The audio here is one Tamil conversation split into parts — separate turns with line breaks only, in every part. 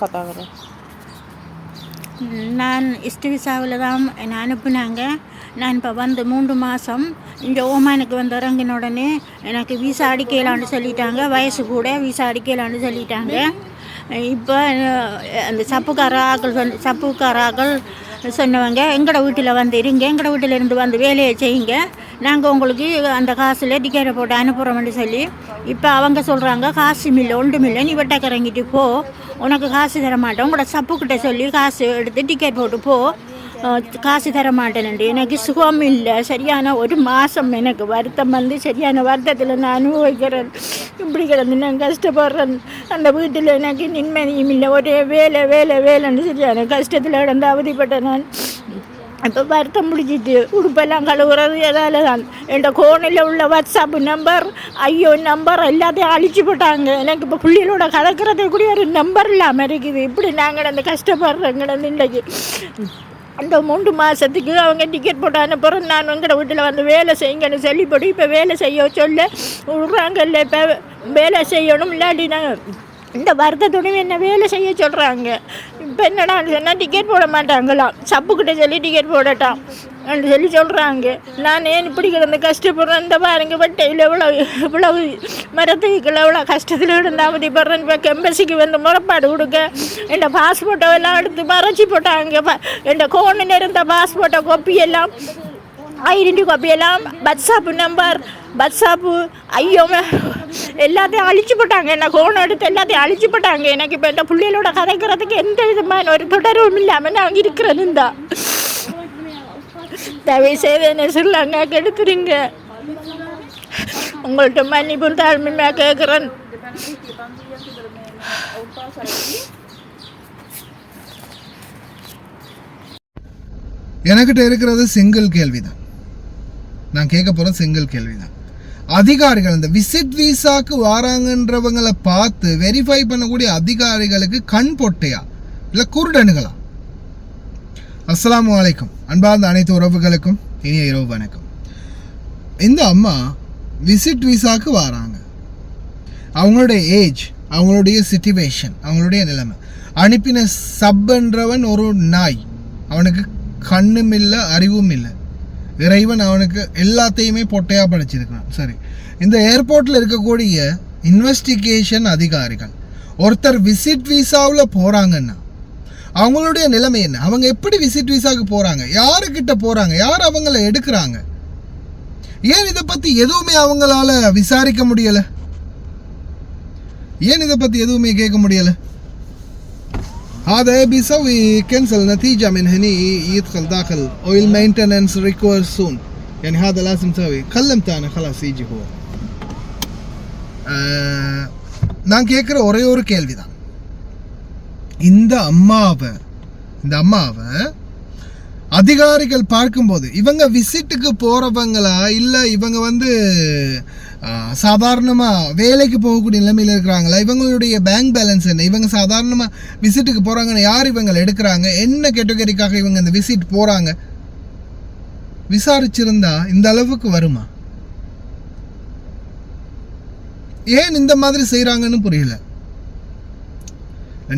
கத்தாகிறேன்.
நான் இஸ்ட் விசாவில் தான் என்னை அனுப்புனாங்க. நான் இப்போ வந்து 3 மாதம் இந்த ஓமானுக்கு வந்து இறங்கின உடனே எனக்கு விசா அடிக்கலான்னு சொல்லிட்டாங்க. வயசு கூட விசா அடிக்கலான்னு சொல்லிட்டாங்க. இப்போ அந்த சப்புக்காராக்கள் சொன்னவங்க எங்களோட வீட்டில் வந்து இருங்க, எங்களோட வீட்டில் இருந்து வந்து வேலையை செய்யுங்க, நாங்கள் உங்களுக்கு அந்த காசில் டிக்கெட்டை போட்டு அனுப்புகிறோம்னு சொல்லி இப்போ அவங்க சொல்கிறாங்க காசு மில்லை ஒன்றும் இல்லை, நீ வெட்டக்கறங்கிட்டு போ, உனக்கு காசு தர மாட்டோம், உங்களோட சப்புக்கிட்ட சொல்லி காசு எடுத்து டிக்கெட் போட்டு போ, காசு தர மாட்டேன்ண்டு. எனக்கு சுகம் இல்லை, சரியான 1 மாதம் எனக்கு வருத்தம் வந்து சரியான வருத்தத்தில் நான் அனுபவிக்கிறேன். இப்படி கிடந்து நான் கஷ்டப்படுறேன். அந்த வீட்டில் எனக்கு நிம்மதியும் இல்லை, ஒரே வேலை வேலை வேலைன்னு சரியான கஷ்டத்தில் கிடந்து அவதிப்பட்டேன். நான் இப்போ வருத்தம் முடிஞ்சிட்டு உடுப்பெல்லாம் கழுவுறது எதால தான். என்னோட கோணில் உள்ள வாட்ஸ்அப் நம்பர் நம்பர் எல்லாத்தையும் அழிச்சு போட்டாங்க. எனக்கு இப்போ பிள்ளைகளோட கலக்கிறது கூட ஒரு நம்பர் இல்லாமல் இருக்குது. இப்படி நாங்கள் அந்த கஷ்டப்படுறோங்க. இன்றைக்கு அந்த 3 மாதத்துக்கு அவங்க டிக்கெட் போட்டு அனுப்புகிறோம். நான் உங்களோட வீட்டில் வந்து வேலை செய்யுங்கன்னு சொல்லி போட்டு இப்போ வேலை செய்ய சொல்ல விட்றாங்கல்ல. இப்போ வேலை செய்யணும், இல்லாட்டி நாங்கள் இந்த வருத்தத்துடன் என்ன வேலை செய்ய சொல்கிறாங்க. இப்போ என்னடா சொன்னால் டிக்கெட் போட மாட்டாங்களாம், சப்புக்கிட்ட சொல்லி டிக்கெட் போடட்டான் அப்படின்னு சொல்லி சொல்கிறாங்க. நான் ஏன் இப்படி கிடந்து கஷ்டப்படுறேன். இந்த பாருங்க வட்டையில் இவ்வளவு மரத்துக்குள்ள எவ்வளோ கஷ்டத்தில் இருந்து அவதிப்படுறேன். இப்போ எம்பசிக்கு வந்து முறைப்பாடு கொடுக்க என் பாஸ்போர்ட்டை எல்லாம் எடுத்து மறைச்சி போட்டாங்க. என் கோணில் இருந்த பாஸ்போர்ட்டை காப்பியெல்லாம், ஐடென்டி காப்பியெல்லாம், வாட்ஸ்அப் நம்பர், வாட்ஸ்அப்பு எல்லாத்தையும் அழிச்சு போட்டாங்க. என்ன கோணம் எடுத்து எல்லாத்தையும் அழிச்சு போட்டாங்க. எனக்கு இப்போ இந்த பிள்ளைகளோட கதைக்கிறதுக்கு எந்த விதமான ஒரு தொடர்பும் இல்லாமல் நான் இருக்கிறது தான். தயவு செய்து என்ன சொல்லாங்க கெடுத்துருங்க. உங்கள்கிட்ட மன்னிப்பு தாழ்மையாக கேட்குறேன்.
எனக்கிட்ட இருக்கிறது சிங்கிள் கேள்விதான். நான் கேட்க போகிறேன் சிங்கிள் கேள்விதான். அதிகாரிகள் இந்த விசிட் விசாக்கு வாராங்கன்றவங்களை பார்த்து வெரிஃபை பண்ணக்கூடிய அதிகாரிகளுக்கு கண் பொட்டையா இல்லை குருடனுங்களா? அஸ்ஸலாமு அலைக்கும். அன்பார்ந்த அனைத்து உறவுகளுக்கும் இனிய இரவு வணக்கம். இந்த அம்மா விசிட் விசாக்கு வராங்க. அவங்களுடைய ஏஜ், அவங்களுடைய சிச்சுவேஷன், அவங்களுடைய நிலைமை. அனுப்பின சப்ன்றவன் ஒரு நாய், அவனுக்கு கண்ணும் இல்லை அறிவும் இல்லை. இறைவன் அவனுக்கு எல்லாத்தையுமே பொட்டையாக படைச்சிருக்கான். சரி, இந்த ஏர்போர்ட்டில் இருக்கக்கூடிய இன்வெஸ்டிகேஷன் அதிகாரிகள் ஒருத்தர் விசிட் விசாவில் போகிறாங்கன்னா அவங்களுடைய நிலைமை என்ன? அவங்க எப்படி விசிட் விசாவுக்கு போகிறாங்க? யாருக்கிட்ட போகிறாங்க? யார் அவங்கள எடுக்கிறாங்க? ஏன் இதை பற்றி எதுவுமே அவங்களால விசாரிக்க முடியலை? ஏன் இதை பற்றி எதுவுமே கேட்க முடியலை? هذا بيسوي كنسل نتيجة من هني يدخل داخل oil maintenance requires soon. يعني هذا لازم تسوي. كلمت أنا خلاص يجي هو. நான் கேட்குற ஒரே ஒரு கேள்வி தான். இந்த அம்மாவை அதிகாரிகள் பார்க்கும்போது இவங்க விசிட்டுக்கு போகிறவங்களா இல்லை இவங்க வந்து சாதாரணமாக வேலைக்கு போகக்கூடிய நிலைமையில் இருக்கிறாங்களா? இவங்களுடைய பேங்க் பேலன்ஸ் என்ன? இவங்க சாதாரணமாக விசிட்டுக்கு போகிறாங்கன்னு யார் இவங்களை எடுக்கிறாங்க? என்ன கேட்டகரிக்காக இவங்க இந்த விசிட் போகிறாங்க? விசாரிச்சிருந்தா இந்த அளவுக்கு வருமா? ஏன் இந்த மாதிரி செய்கிறாங்கன்னு புரியல.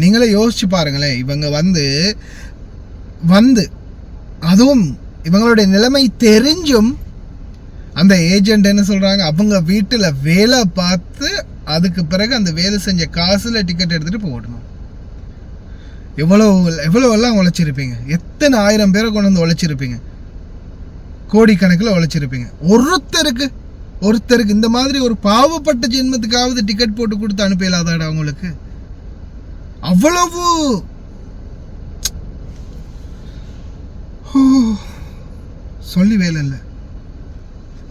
நீங்களே யோசிச்சு பாருங்களேன். இவங்க வந்து அதுவும் இவங்களுடைய நிலைமை தெரிஞ்சும் அந்த ஏஜென்ட் என்ன சொல்கிறாங்க, அவங்க வீட்டில் வேலை பார்த்து அதுக்கு பிறகு அந்த வேலை செஞ்ச காசில் டிக்கெட் எடுத்துகிட்டு போடணும். எவ்வளோ எல்லாம் உழைச்சிருப்பீங்க. எத்தனை 1000 பேரை கொண்டு வந்து உழைச்சிருப்பீங்க. கோடிக்கணக்கில் உழைச்சிருப்பீங்க. ஒருத்தருக்கு இந்த மாதிரி ஒரு பாவப்பட்ட ஜென்மத்துக்காவது டிக்கெட் போட்டு கொடுத்து அனுப்பலாதாடா அவங்களுக்கு? அவ்வளவு சொல்லி வேலை இல்லை.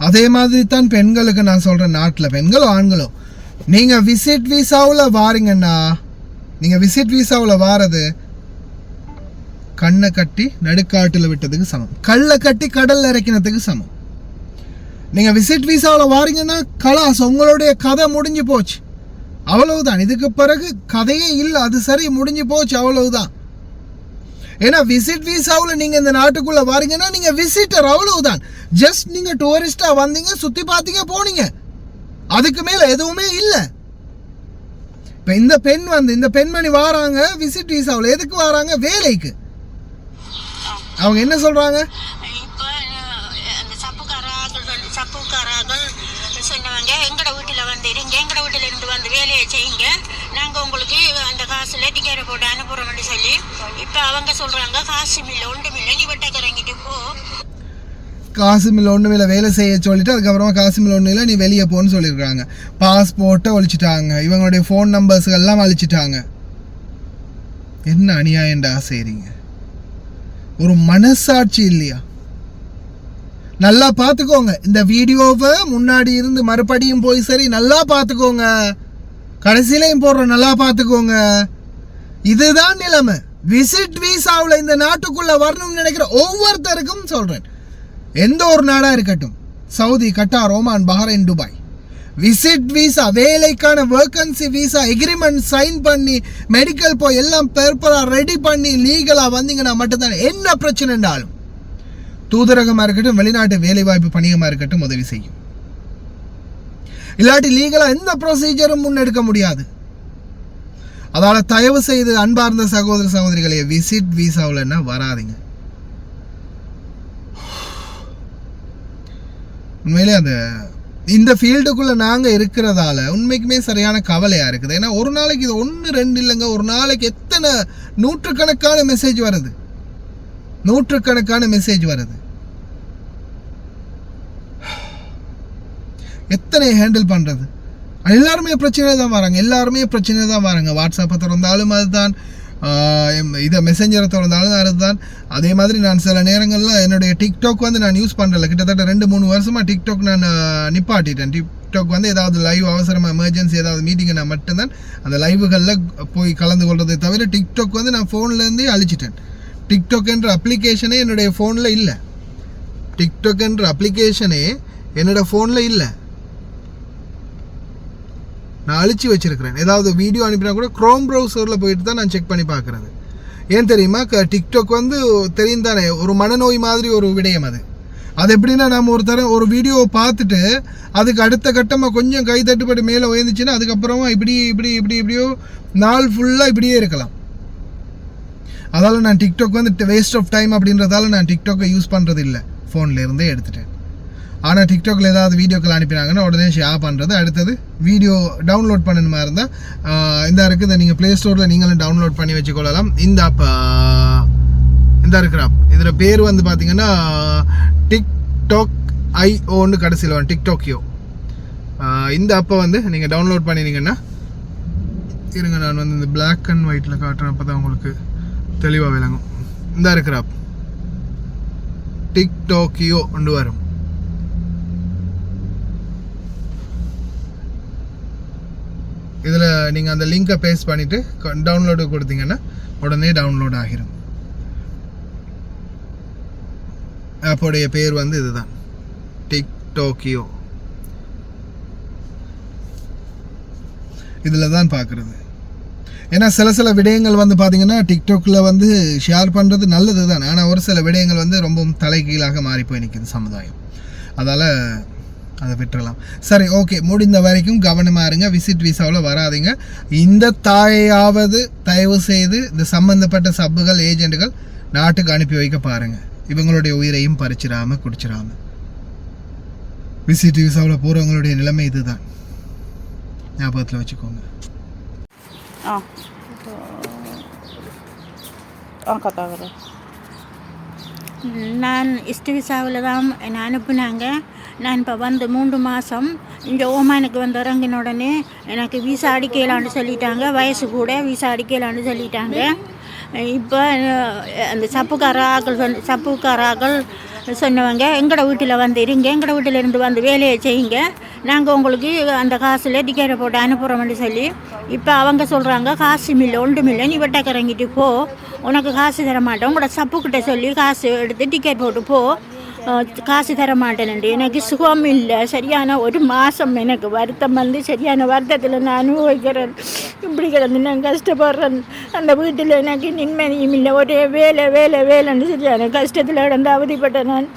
அதே மாதிரி தான் பெண்களுக்கு நான் சொல்கிறேன். நாட்டில் பெண்களோ ஆண்களோ, நீங்கள் விசிட் விசாவில் வாரீங்கன்னா, நீங்கள் விசிட் விசாவில் வாரது கண்ணை கட்டி நடுக்காட்டில் விட்டதுக்கு சமம், கல்லை கட்டி கடலில் இறக்கினதுக்கு சமம். நீங்கள் விசிட் விசாவில் வாரீங்கன்னா கலாஸ், உங்களுடைய கதை முடிஞ்சு போச்சு, அவ்வளவுதான். இதுக்கு பிறகு கதையே இல்லை, அது சரி, முடிஞ்சு போச்சு, அவ்வளவுதான். ஏன்னா விசிட் விசாவில் நீங்கள் இந்த நாட்டுக்குள்ளே வாரீங்கன்னா நீங்கள் விசிட்டர், அவ்வளவுதான். ஜஸ்ட் நீங்கள் டூரிஸ்டாக வந்தீங்க, சுற்றி பார்த்தீங்க, போனீங்க, அதுக்கு மேலே எதுவுமே இல்லை. இப்போ இந்த பெண்மணி வாராங்க விசிட் விசாவில், எதுக்கு வாராங்க? வேலைக்கு. அவங்க என்ன சொல்றாங்க?
இப்போ அந்த சப்புக்காராக்கள் சொன்னவங்க எங்கட வீட்டில் வந்து இருங்க, எங்கட வீட்டில் இருந்து வந்து வேலையை செய்யுங்க, நாங்கள் உங்களுக்கு அந்த காசில் டிக்கெட்டை போட்டு அனுப்புகிறோம்னு சொல்லி இப்போ அவங்க சொல்கிறாங்க காசும் இல்லை ஒன்றும் இல்லை, நீ வெட்டக்கிறங்கிட்டு போ.
காசுமில்ல ஒன்றுமில்ல வேலை செய்ய சொல்லிட்டு அதுக்கப்புறமா காசுமில்ல ஒன்றும் இல்லை நீ வெளியே போன்னு சொல்லியிருக்காங்க. பாஸ்போர்ட்டை ஒழிச்சிட்டாங்க, இவங்களுடைய ஃபோன் நம்பர்ஸ் எல்லாம் அழிச்சிட்டாங்க. என்ன அநியாயண்டா செய்றீங்க? ஒரு மனசாட்சி இல்லையா? நல்லா பார்த்துக்கோங்க. இந்த வீடியோவை முன்னாடி இருந்து மறுபடியும் போய் சரி நல்லா பார்த்துக்கோங்க, கடைசியிலையும் போடுற நல்லா பார்த்துக்கோங்க. இதுதான் நிலைமை. விசிட் விசாவில் இந்த நாட்டுக்குள்ள வரணும்னு நினைக்கிற ஒவ்வொருத்தருக்கும் சொல்றேன், எந்த ஒரு நாடா இருக்கட்டும், Saudi, Qatar, Oman, Bahrain, Dubai, visit visa வேலைக்கான வேகன்சி விசா எக்ரிமெண்ட் சைன் பண்ணி மெடிக்கல் போய் எல்லாம் பேப்பரா ரெடி பண்ணி லீகலா வந்தீங்கன்னா மட்டும்தான் என்ன பிரச்சனை என்றாலும் தூதரகமா இருக்கட்டும் வெளிநாட்டு வேலைவாய்ப்பு பணியமா இருக்கட்டும் உதவி செய்யும். இல்லாட்டி லீகலா எந்த ப்ரொசீஜரும் முன்னெடுக்க முடியாது. அதால தயவு செய்து அன்பார்ந்த சகோதர சகோதரிகளே, விசிட் விசாவில் வராதிங்க. உண்மையிலே இந்த ஃபீல்டுக்குள்ளே நாங்கள் இருக்கிறதால உண்மைக்குமே சரியான கவலையாக இருக்குது. ஏன்னா ஒரு நாளைக்கு இது 1-2 இல்லைங்க, ஒரு நாளைக்கு எத்தனை நூற்றுக்கணக்கான மெசேஜ் வருது, எத்தனை ஹேண்டில் பண்ணுறது? எல்லாருமே பிரச்சனை தான் வராங்க. வாட்ஸ்அப்பை திறந்தாலும் அதுதான், இதை மெசேஞ்சரை திறந்தாலும் அதுதான். அதே மாதிரி நான் சில நேரங்களில் என்னுடைய டிக்டாக் நான் யூஸ் பண்ணுறல, கிட்டத்தட்ட 2-3 வருஷமாக டிக்டாக் நான் நிப்பாட்டிட்டேன். டிக்டாக் ஏதாவது லைவ் அவசரமாக எமர்ஜென்சி ஏதாவது மீட்டிங்கை நான் மட்டும்தான் அந்த லைவுகளில் போய் கலந்து கொள்றதை தவிர டிக்டாக் நான் ஃபோன்லேருந்தே அழிச்சிட்டேன். டிக்டாக் என்ற அப்ளிகேஷனே என்னுடைய ஃபோனில் இல்லை, நான் அழிச்சு வச்சிருக்கிறேன். ஏதாவது வீடியோ அனுப்பினா கூட க்ரோம் ப்ரௌசரில் போயிட்டு தான் நான் செக் பண்ணி பார்க்குறது. ஏன் தெரியுமா? டிக்டாக் தெரியும் தானே, ஒரு மனநோய் மாதிரி ஒரு விடயம். அது எப்படின்னா, நம்ம ஒரு வீடியோவை பார்த்துட்டு அதுக்கு அடுத்த கட்டமாக கொஞ்சம் கை தட்டுப்பட்டு மேலே உயர்ந்துச்சுன்னா அதுக்கப்புறமா இப்படியோ நாள் ஃபுல்லாக இப்படியே இருக்கலாம். அதால் நான் டிக்டாக் வேஸ்ட் ஆஃப் டைம் அப்படின்றதால நான் டிக்டாக்கை யூஸ் பண்ணுறது இல்லை, ஃபோனில் இருந்தே எடுத்துட்டேன். ஆனால் டிக்டாக்ல ஏதாவது வீடியோக்கள் அனுப்பினாங்கன்னா உடனே ஷேர் பண்ணுறது. அடுத்தது வீடியோ டவுன்லோட் பண்ணணுமா இருந்தால் இந்த இருக்குது, நீங்கள் ப்ளே ஸ்டோரில் நீங்களும் டவுன்லோட் பண்ணி வச்சுக்கொள்ளலாம். இந்த இருக்கிற ஆப், இதில் பேர் பார்த்தீங்கன்னா டிக்டாக் ஐஓன்னு கடைசியில் வரும், டிக்டாக்யோ. இந்த அப்போ நீங்கள் டவுன்லோட் பண்ணினீங்கன்னா, இருங்க நான் இந்த பிளாக் அண்ட் ஒயிட்டில் காட்டுறேன், அப்போ தான் உங்களுக்கு தெளிவாக விளங்கும். இந்த இருக்கிற ஆப் டிக்டாக்யோ கொண்டு வரும். இதில் நீங்கள் அந்த லிங்கை பேஸ்ட் பண்ணிவிட்டு டவுன்லோடு கொடுத்தீங்கன்னா உடனே டவுன்லோட் ஆகிரும். ஆப்போடைய பேர் இதுதான், டிக்டாக்யோ. இதில் தான் பார்க்குறது. ஏன்னா சில விடயங்கள் பார்த்தீங்கன்னா டிக்டாக்ல ஷேர் பண்ணுறது நல்லது தான், ஆனால் ஒரு சில விடயங்கள் ரொம்பவும் தலைகீழாக மாறி போய் நிற்கிது சமுதாயம். அதால் அதை விட்டுறலாம். சரி, ஓகே, முடிந்த வரைக்கும் கவனமாக இருங்க, விசிட் விசாவில் வராதிங்க. இந்த தாயாவது தயவு செய்து இந்த சம்பந்தப்பட்ட சப்புகள் ஏஜென்ட்டுகள் நாட்டுக்கு அனுப்பி வைக்க பாருங்கள், இவங்களுடைய உயிரையும் பறிச்சிடாமல் குடிச்சிடாமல். விசிட் விசாவில் போகிறவங்களுடைய நிலைமை இதுதான், ஞாபகத்தில் வச்சுக்கோங்க.
நான் இஸ்ட் விசாவில் தான் என்னை அனுப்புனாங்க. நான் இப்போ 3 மாதம் இங்கே ஓமானுக்கு இறங்கின உடனே எனக்கு விசா அடிக்கலான்னு சொல்லிட்டாங்க. வயசு கூட விசா அடிக்கலான்னு சொல்லிட்டாங்க. இப்போ அந்த சப்புக்காராக்கள் சொன்னவங்க எங்கட வீட்டில் இருங்க, எங்கட வீட்டில் இருந்து வந்து வேலையை செய்யுங்க, நாங்கள் உங்களுக்கு அந்த காசில் டிக்கெட்டை போட்டு அனுப்புகிறோம்னு சொல்லி இப்போ அவங்க சொல்கிறாங்க காசும் இல்லை ஒன்றும் இல்லை, நீ வெட்டக்கிறங்கிட்டு போ, உனக்கு காசு தர மாட்டோம், உங்களோட சப்புக்கிட்ட சொல்லி காசு எடுத்து டிக்கெட் போட்டு போ, காசு தர மாட்டேன்ண்டு. எனக்கு சுகம் இல்லை, சரியான 1 மாதம் எனக்கு வருத்தம் சரியான வருத்தத்தில் நான் அனுபவிக்கிறேன். இப்படி கிடந்து நான் கஷ்டப்படுறேன். அந்த வீட்டில் எனக்கு நிம்மதியும் இல்லை, ஒரே வேலைன்னு சரியான கஷ்டத்தில் கிடந்து அவதிப்பட்டேன் நான்.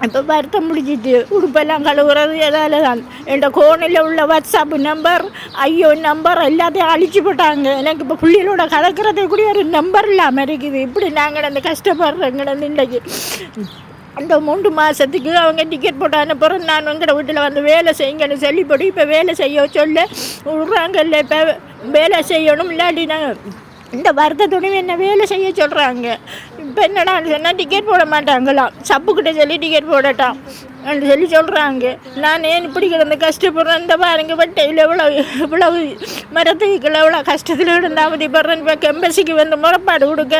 இப்போ வருத்தம் முடிச்சிட்டு உடுப்பெல்லாம் கழுவுறது எதால தான். என் கோணில் உள்ள வாட்ஸ்அப் நம்பர், ஐயோ நம்பர் எல்லாத்தையும் அழிச்சு போட்டாங்க. எனக்கு இப்போ பிள்ளைகளோட கலக்கிறது கூட ஒரு நம்பர் இல்லாமல் இருக்குது. இப்படி நாங்கள் அந்த கஷ்டப்படுறோங்க. இன்றைக்கு அந்த 3 மாதத்துக்கு அவங்க டிக்கெட் போட்டு அனுப்புகிறோம். நான் எங்கட வீட்டில் வந்து வேலை செய்யுங்கன்னு சொல்லிப்படி இப்போ வேலை செய்ய சொல்ல விட்றாங்கல்ல. இப்போ வேலை செய்யணும், இல்லாட்டி நாங்கள் இந்த வருத்தத்தோடு என்ன வேலை செய்ய சொல்கிறாங்க. இப்போ என்னடா சொன்னால் டிக்கெட் போட மாட்டாங்களாம். சப்புக்கிட்ட சொல்லி டிக்கெட் போடட்டான் சொல்லி சொல்கிறாங்க. நான் ஏன் இப்படி கிடந்து கஷ்டப்படுறேன், இந்த பாருங்க வட்டையில் இவ்வளவு மரத்துக்கு எவ்வளோ கஷ்டத்தில் இருந்து அவதிப்படுறேன். இப்போ எம்பசிக்கு வந்து முறைப்பாடு கொடுக்க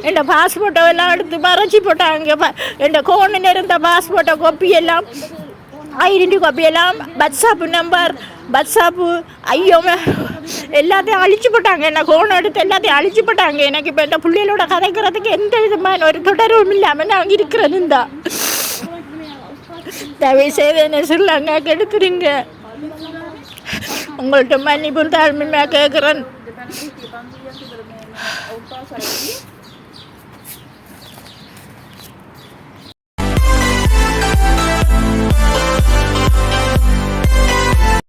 என் பாஸ்போர்ட்டோ எல்லாம் எடுத்து மறைச்சி போட்டாங்க. என் கோணில் இருந்த பாஸ்போர்ட்டோ காப்பியெல்லாம், ஐடென்டி காப்பியெல்லாம், வாட்ஸ்அப் நம்பர், வாட்ஸ்அப்பு, ஐயோ எல்லாத்தையும் அழிச்சு போட்டாங்க. என்ன கோணம் எடுத்து எல்லாத்தையும் அழிச்சு போட்டாங்க. எனக்கு இப்போ இந்த பிள்ளைகளோட கதைக்கிறதுக்கு எந்த விதமான ஒரு தொடர்பும் இல்லாமல் நான் இருக்கிறேன். இந்த தயவு செய்து என்ன சொல்லாங்க கெடுத்துருங்க. உங்கள்கிட்ட மன்னிப்பு தாழ்மையாக கேட்குறேன்.